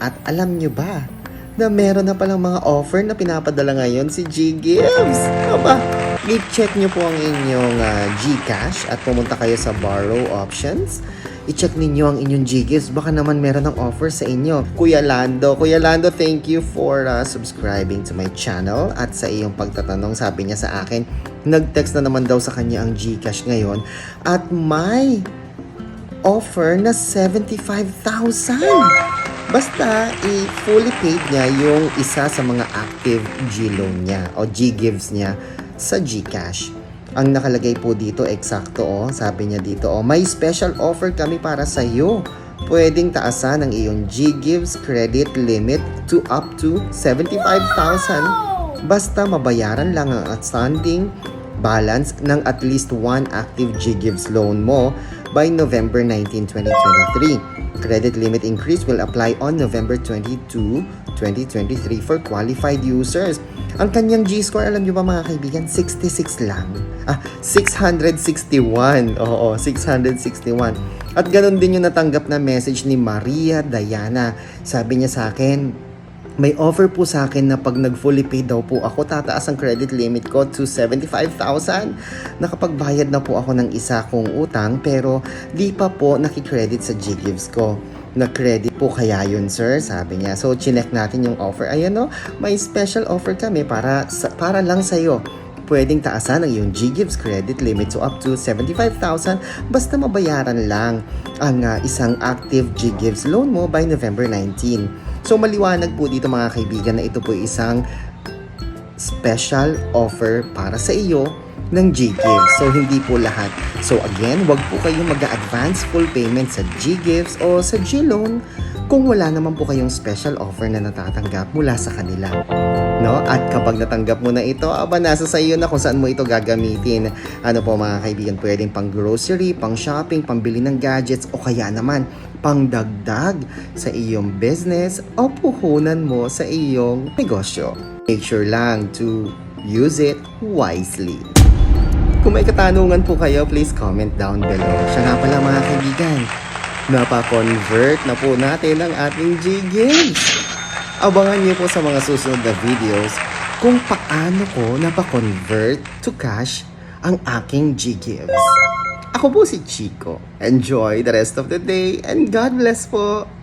At alam nyo ba na meron na palang mga offer na pinapadala ngayon si G-Gives? Aba, i-check nyo po ang inyong GCash at pumunta kayo sa borrow options. I-check ninyo ang inyong G-Gives. Baka naman meron ng offer sa inyo. Kuya Lando, thank you for subscribing to my channel at sa iyong pagtatanong. Sabi niya sa akin, nag-text na naman daw sa kanya ang GCash ngayon at may offer na 75,000. Basta i-fully paid niya yung isa sa mga active G-loan niya o G-Gives niya sa GCash. Ang nakalagay po dito, eksakto sabi niya dito, may special offer kami para sa iyo. Pwedeng taasan ang iyong G-Gives credit limit to up to 75,000. Basta mabayaran lang ang outstanding balance ng at least one active G-Gives loan mo by November 19, 2023. Credit limit increase will apply on November 22, 2023 for qualified users. Ang kanyang G-score, alam nyo ba mga kaibigan, 66 lang. 661. Oo, 661. At ganun din yung natanggap na message ni Maria Diana. Sabi niya sa akin, may offer po sa akin na pag nag-fully pay daw po ako, tataas ang credit limit ko to 75,000. Nakapagbayad na po ako ng isa kong utang pero di pa po nakikredit sa G-Gives ko. Na-credit po kaya yun, sir? Sabi niya. So, chinek natin yung offer. Ayan may special offer kami para lang sa'yo. Pwedeng taasan ang iyong G-Gives credit limit to up to 75,000 basta mabayaran lang ang isang active G-Gives loan mo by November 19. So maliwanag po dito mga kaibigan na ito po isang special offer para sa iyo ng G-Gives. So hindi po lahat. So again, wag po kayong mag-advance full payment sa G-Gives o sa G-Loan kung wala naman po kayong special offer na natatanggap mula sa kanila. No? At kapag natanggap mo na ito, nasa sa iyo na kung saan mo ito gagamitin. Ano po mga kaibigan, pwedeng pang grocery, pang shopping, pambili ng gadgets o kaya naman pangdagdag sa iyong business o puhunan mo sa iyong negosyo. Make sure lang to use it wisely. Kung may katanungan po kayo, please comment down below. Siya nga pala mga kaibigan, napa-convert na po natin ang ating G-Gives. Abangan niyo po sa mga susunod na videos kung paano ko napa-convert to cash ang aking G-Gives. Ako po si Chico. Enjoy the rest of the day and God bless po!